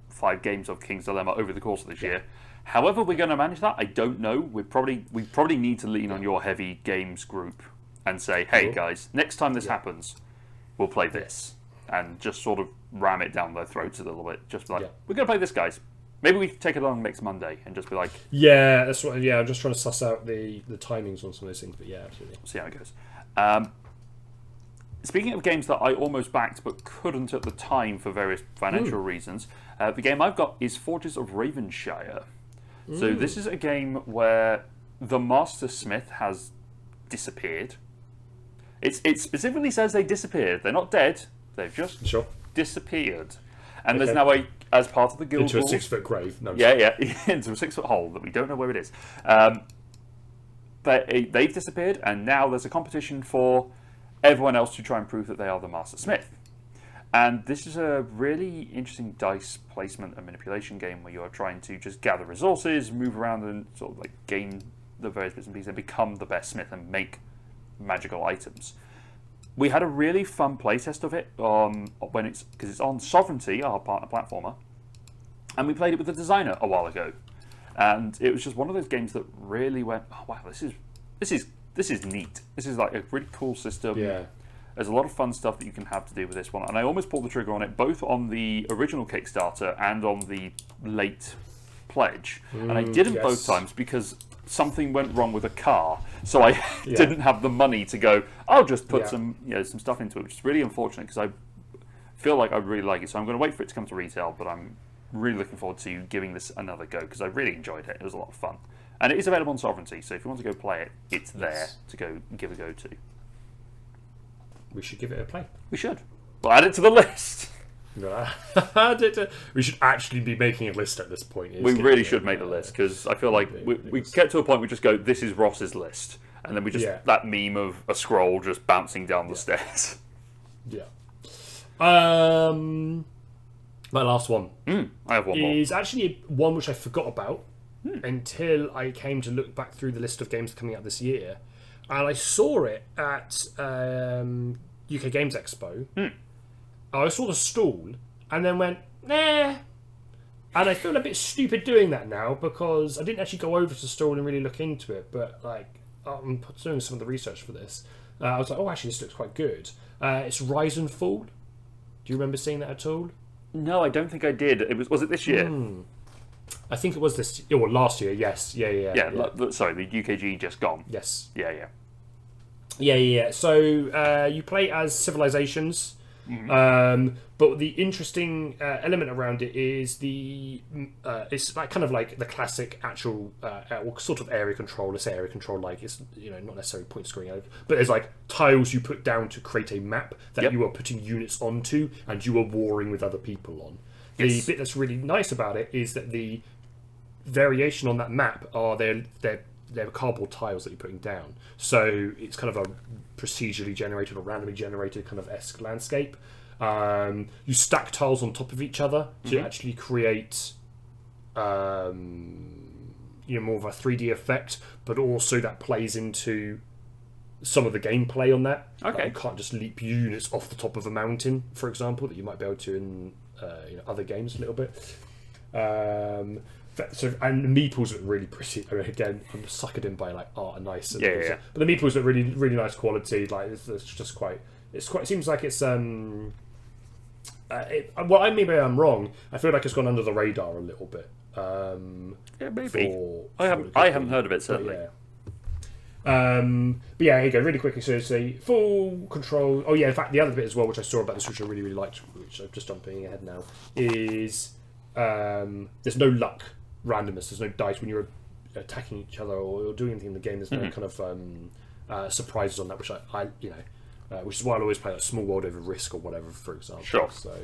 A: 5 games of King's Dilemma over the course of this year. However we're going to manage that, I don't know. We probably need to lean on your heavy games group and say, hey guys, next time this happens, we'll play this, and just sort of ram it down their throats a little bit. Just like, we're going to play this, guys. Maybe we can take it along next Monday and just be like...
B: Yeah, that's what. Yeah, I'm just trying to suss out the timings on some of those things, but yeah, absolutely.
A: See how it goes. Speaking of games that I almost backed but couldn't at the time for various financial reasons, the game I've got is Forges of Ravenshire. So this is a game where the Master Smith has disappeared. It specifically says they disappeared. They're not dead. They've just disappeared. And there's now as part of the guild
B: into a
A: rules,
B: 6-foot grave. No,
A: into a 6-foot hole that we don't know where it is. But they've disappeared, and now there's a competition for everyone else to try and prove that they are the Master Smith. And this is a really interesting dice placement and manipulation game where you're trying to just gather resources, move around, and sort of like gain the various bits and pieces and become the best smith and make magical items. We had a really fun playtest of it because it's on Sovereignty, our partner platformer, and we played it with the designer a while ago. And it was just one of those games that really went, oh wow, this is neat. This is like a really cool system.
B: Yeah.
A: There's a lot of fun stuff that you can have to do with this one. And I almost pulled the trigger on it, both on the original Kickstarter and on the late pledge. And I didn't both times because something went wrong with a car. So I didn't have the money to go, I'll just put some stuff into it, which is really unfortunate because feel like I'd really like it. So I'm going to wait for it to come to retail, but I'm really looking forward to giving this another go because I really enjoyed it. It was a lot of fun. And it is available on Sovereignty, so if you want to go play it, it's there to go give a go to.
B: We should give it a play.
A: We should. We'll add it to the list.
B: We should actually be making a list at this point.
A: We really should make the list because I feel like we get to a point we just go, this is Ross's list. And then we just, that meme of a scroll just bouncing down the stairs.
B: Yeah. My last one
A: I have one more.
B: is actually one which I forgot about until I came to look back through the list of games coming out this year. And I saw it at UK Games Expo. I saw the stall and then went, nah. And I feel a bit stupid doing that now because I didn't actually go over to the stall and really look into it. But like, I'm doing some of the research for this. I was like, oh, actually, this looks quite good. It's Rise and Fall. Do you remember seeing that at all?
A: No, I don't think I did. Was it this year?
B: I think it was this. Or last year. Yes. Yeah.
A: Sorry, the UKG just gone.
B: Yes.
A: Yeah.
B: So you play as civilizations. But the interesting element around it is it's like kind of like the classic actual sort of area control. It's area control, like it's not necessarily point scoring, but there's like tiles you put down to create a map that you are putting units onto, and you are warring with other people on. The bit that's really nice about it is that the variation on that map are they're cardboard tiles that you're putting down. So it's kind of a procedurally generated or randomly generated kind of esque landscape. You stack tiles on top of each other to actually create more of a 3D effect, but also that plays into some of the gameplay on that.
A: Okay.
B: Like you can't just leap units off the top of a mountain, for example, that you might be able to in other games a little bit. And the meeples look really pretty. I mean, again, I'm suckered in by like art and nice. But the meeples look really, really nice quality. Like it's just quite. It seems like it's well, I maybe I'm wrong. I feel like it's gone under the radar a little bit.
A: Maybe. I haven't heard of it certainly.
B: But yeah, here you go. Really quickly, so full control. Oh yeah, in fact, the other bit as well, which I saw about this, which I really, really liked, which I'm just jumping ahead now, is there's no luck randomness. There's no dice when you're attacking each other or doing anything in the game. There's no kind of surprises on that, which which is why I always play a Small World over Risk or whatever, for example.
A: Sure.
B: So,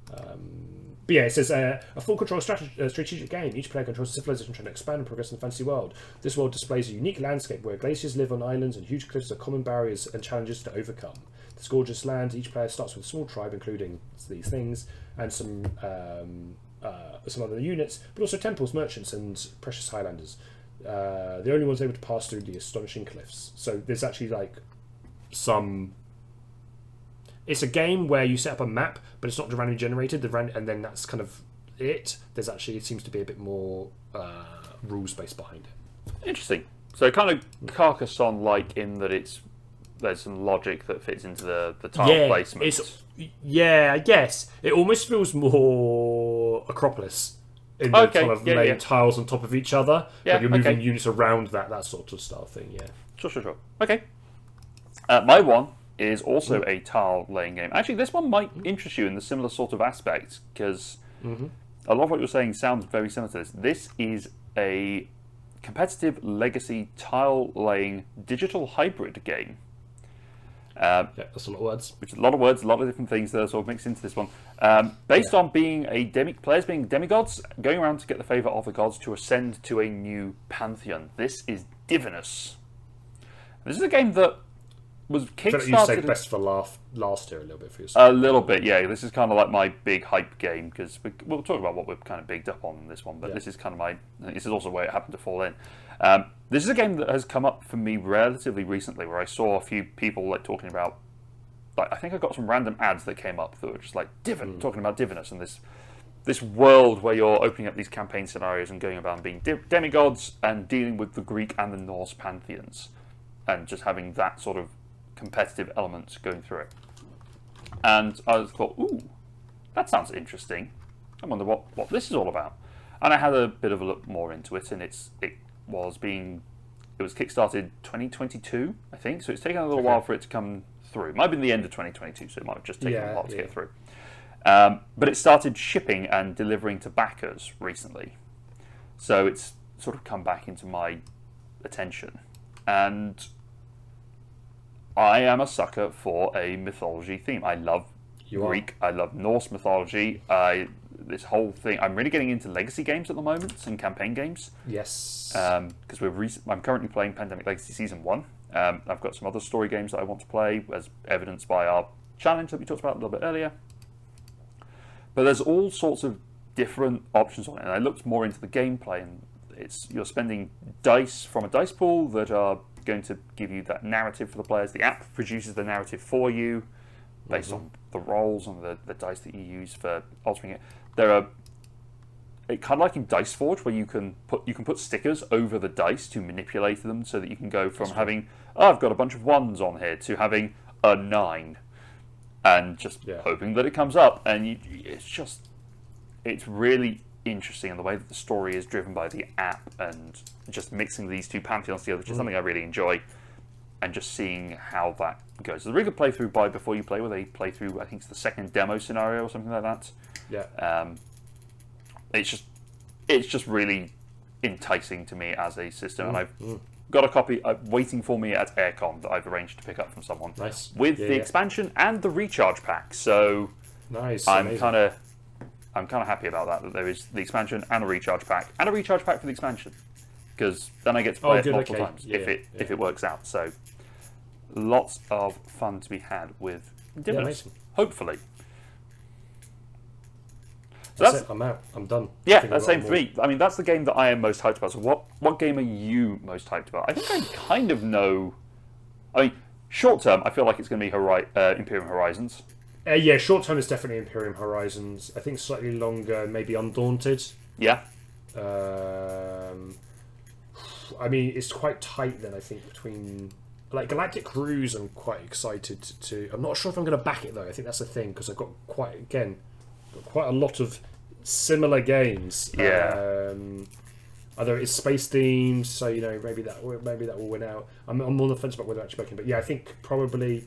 B: but yeah, it says a full control strategic game. Each player controls a civilization trying to expand and progress in the fantasy world. This world displays a unique landscape where glaciers live on islands and huge cliffs are common barriers and challenges to overcome. This gorgeous land, each player starts with a small tribe, including these things, and some other units, but also temples, merchants, and precious highlanders. The only ones able to pass through the astonishing cliffs. So there's actually like some. It's a game where you set up a map, but it's not randomly generated. And then that's kind of it. There's actually, it seems to be a bit more rules based behind it.
A: Interesting. So kind of Carcassonne-like in that there's some logic that fits into the tile placement.
B: I guess it almost feels more Acropolis in the kind of laying tiles on top of each other. Like you're moving units around that sort of style thing. Yeah.
A: Sure. Okay. My one is also a tile laying game. Actually, this one might interest you in the similar sort of aspect because a lot of what you're saying sounds very similar to this. This is a competitive legacy tile laying digital hybrid game.
B: That's a lot of words.
A: Which is a lot of words, a lot of different things that are sort of mixed into this one. Based on being players being demigods, going around to get the favour of the gods to ascend to a new pantheon. This is Divinus. This is a game that was kickstarted. I feel like you saved best for
B: last year a little bit for yourself.
A: A little bit, yeah. This is kind of like my big hype game because we'll talk about what we're kind of bigged up on in this one. But this is kind of this is also where it happened to fall in. This is a game that has come up for me relatively recently, where I saw a few people like talking about. Like I think I got some random ads that came up that were just like talking about Divinus and this world where you're opening up these campaign scenarios and going about being demigods and dealing with the Greek and the Norse pantheons, and just having that sort of competitive elements going through it. And I thought, ooh, that sounds interesting. I wonder what this is all about. And I had a bit of a look more into it, and it was kickstarted 2022, I think. So it's taken a little while for it to come through. It might have been the end of 2022, so it might have just taken a while to get through. But it started shipping and delivering to backers recently. So it's sort of come back into my attention. And I am a sucker for a mythology theme. I love Greek, I love Norse mythology. This whole thing, I'm really getting into legacy games at the moment and campaign games.
B: Yes.
A: Because I'm currently playing Pandemic Legacy Season 1. I've got some other story games that I want to play, as evidenced by our challenge that we talked about a little bit earlier. But there's all sorts of different options on it, and I looked more into the gameplay, and you're spending dice from a dice pool that are going to give you that narrative for the players. The app produces the narrative for you based on the rolls and the dice that you use for altering it. It kind of like in Dice Forge, where you can put stickers over the dice to manipulate them, so that you can go from having I've got a bunch of 1s on here to having a 9, and just hoping that it comes up. And it's really interesting in the way that the story is driven by the app, and just mixing these two pantheons together, which is something I really enjoy, and just seeing how that goes. There's a really good playthrough by Before You Play, where they play through, I think it's the second demo scenario or something like that.
B: Yeah.
A: It's just really enticing to me as a system, and I've got a copy waiting for me at Aircon that I've arranged to pick up from someone.
B: Nice.
A: With the expansion and the recharge pack. So
B: nice.
A: I'm kind of happy about that there is the expansion and a recharge pack for the expansion, because then I get to play it multiple times if it works out. So lots of fun to be had with Divinus, hopefully. So
B: that's it. I'm out. I'm done.
A: Yeah, that's the same for me. I mean, that's the game that I am most hyped about. So what game are you most hyped about? I think I kind of know. I mean, short term, I feel like it's going to be Imperium Horizons.
B: Yeah, short term is definitely Imperium Horizons. I think slightly longer, maybe Undaunted.
A: Yeah.
B: I mean, it's quite tight then, I think, between... Like, Galactic Cruise, I'm quite excited to... I'm not sure if I'm going to back it, though. I think that's the thing, because I've got quite a lot of similar games.
A: Yeah.
B: Although it's space themed, so, maybe that will win out. I'm on the fence about whether I'm actually backing, but yeah, I think probably...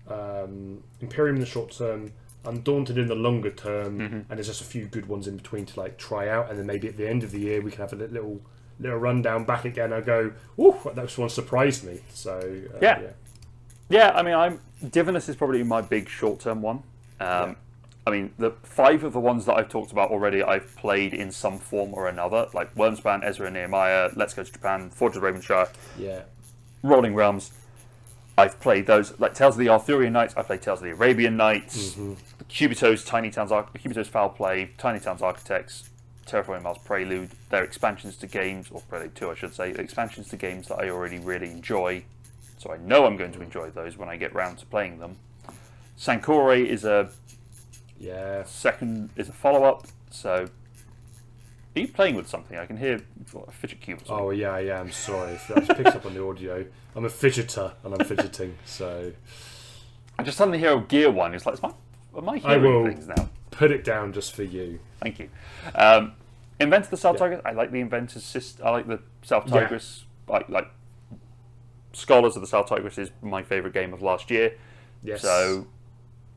B: Imperium in the short term, Undaunted in the longer term, and there's just a few good ones in between to try out, and then maybe at the end of the year we can have a little rundown back again. I go, ooh, that one surprised me. So
A: yeah. I mean, Divinus is probably my big short term one. I mean, the 5 of the ones that I've talked about already, I've played in some form or another, like Wormspan, Ezra and Nehemiah, Let's Go to Japan, Forge of the Ravenshire, Rolling Realms. I've played those, like Tales of the Arthurian Knights. I played Tales of the Arabian Nights, Cubitos Foul Play, Tiny Towns Architects, Terraforming Mars Prelude. They're expansions to games, or Prelude 2, I should say, expansions to games that I already really enjoy. So I know I'm going to enjoy those when I get round to playing them. Sankore is a follow-up. So, are you playing with something? I can hear a fidget cube or something.
B: Oh yeah, I'm sorry. That picks up on the audio. I'm a fidgeter and I'm fidgeting, so...
A: I just suddenly hear a gear one. It's like, am I hearing things now?
B: Put it down just for you.
A: Thank you. Inventor the South Tigris. I like the Inventor's System. I like the South Tigris. Like Scholars of the South Tigris is my favourite game of last year.
B: Yes.
A: So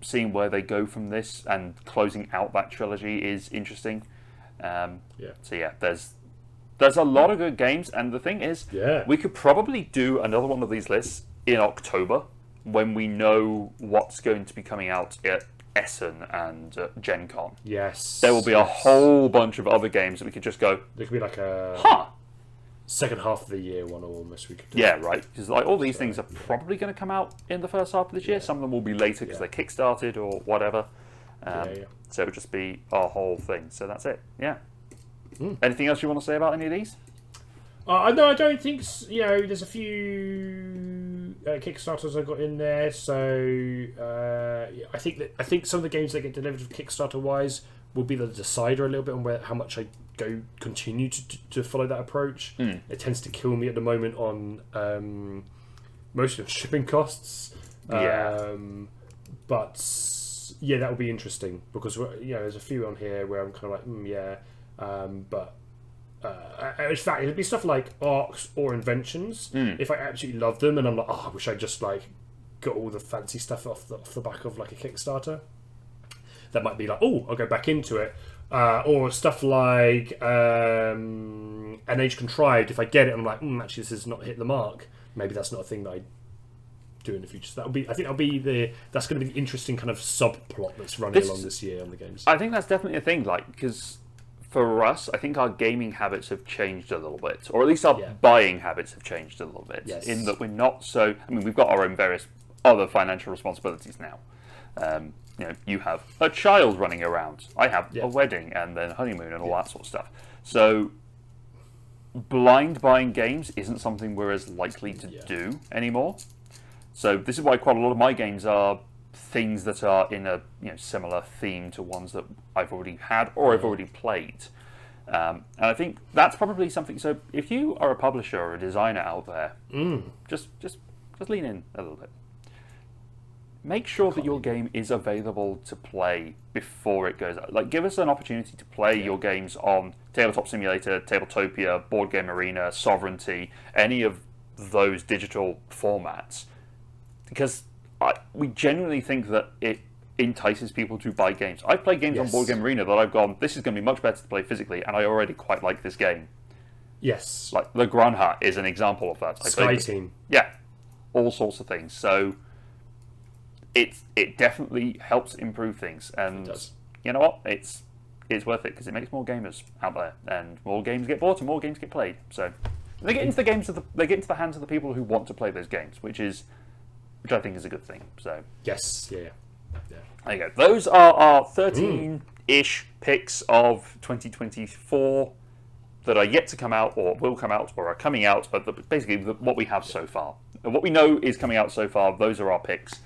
A: seeing where they go from this and closing out that trilogy is interesting. So yeah, there's a lot of good games, and the thing is, we could probably do another one of these lists in October when we know what's going to be coming out at Essen and Gen Con.
B: Yes.
A: There will be a whole bunch of other games that we could just go...
B: There could be like a... second half of the year one almost we could do.
A: Yeah, right. Because all these things are probably going to come out in the first half of this year. Some of them will be later because they're kickstarted or whatever. So it would just be a whole thing. So that's it. Yeah. Anything else you want to say about any of these?
B: No, I don't think. There's a few Kickstarters I got in there. So I think some of the games that get delivered Kickstarter wise will be the decider a little bit on how much I continue to follow that approach. It tends to kill me at the moment on most of the shipping costs. But yeah, that will be interesting because there's a few on here where I'm kind of like but in fact it'd be stuff like arcs or inventions if I absolutely love them and I'm like, I wish I just got all the fancy stuff off the back of like a Kickstarter. that might be like, oh, I'll go back into it. Or stuff like An Age Contrived. If I get it, and I'm like, actually, this has not hit the mark. Maybe that's not a thing that I do in the future. So that'll be. I think that's going to be the interesting kind of subplot that's running along this year on the games.
A: I think that's definitely a thing. Like, because for us, I think our gaming habits have changed a little bit, or at least our buying habits have changed a little bit.
B: Yes.
A: In that we're not so. I mean, we've got our own various other financial responsibilities now. You have a child running around. I have a wedding and then honeymoon and all that sort of stuff. So blind buying games isn't something we're as likely to do anymore. So this is why quite a lot of my games are things that are in a similar theme to ones that I've already had or I've already played. And I think that's probably something. So if you are a publisher or a designer out there, just lean in a little bit. Make sure that your game is available to play before it goes out. Like, give us an opportunity to play your games on Tabletop Simulator, Tabletopia, Board Game Arena, Sovereignty, any of those digital formats. Because we genuinely think that it entices people to buy games. I've played games on Board Game Arena that I've gone, this is going to be much better to play physically, and I already quite like this game.
B: Yes.
A: Like, the Granha is an example of that.
B: Sky Team.
A: Yeah. All sorts of things. So it definitely helps improve things, and
B: it does.
A: You know what? It's worth it because it makes more gamers out there, and more games get bought and more games get played. So they get into the hands of the people who want to play those games, which I think is a good thing. So
B: yes, yeah.
A: There you go. Those are our 13-ish picks of 2024 that are yet to come out, or will come out, or are coming out. But basically, what we have so far, what we know is coming out so far. Those are our picks.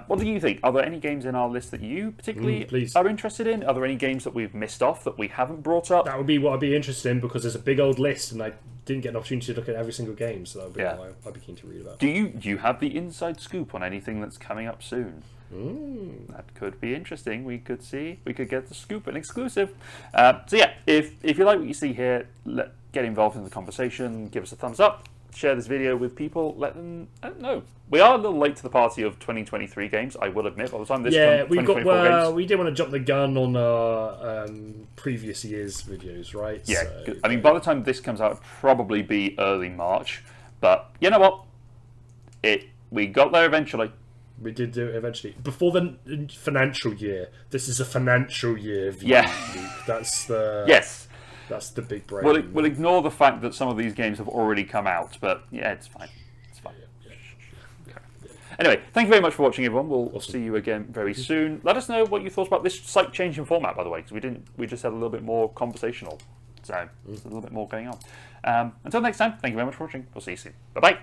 A: What do you think? Are there any games in our list that you particularly are interested in? Are there any games that we've missed off that we haven't brought up?
B: That would be what I'd be interested in, because there's a big old list and I didn't get an opportunity to look at every single game, so that would be what I'd be keen to read about.
A: Do you have the inside scoop on anything that's coming up soon? That could be interesting. We could get the scoop, an exclusive. So yeah, if you like what you see here, get involved in the conversation, give us a thumbs up, share this video with people, let them know. We are a little late to the party of 2023 games, I will admit. By the time this comes, 2024 games.
B: We didn't want to jump the gun on our previous year's videos, right?
A: Yeah, so, I mean, by the time this comes out, it'll probably be early March. But you know what? We got there eventually.
B: We did do it eventually. Before the financial year. This is a financial year view.
A: Yeah.
B: That's the...
A: Yes.
B: That's the big break.
A: We'll ignore the fact that some of these games have already come out, but yeah, it's fine. It's fine. Anyway, thank you very much for watching, everyone. We'll see you again very soon. Let us know what you thought about this slight change in format, by the way, because we just had a little bit more conversational. So there's a little bit more going on. Until next time, thank you very much for watching. We'll see you soon. Bye-bye.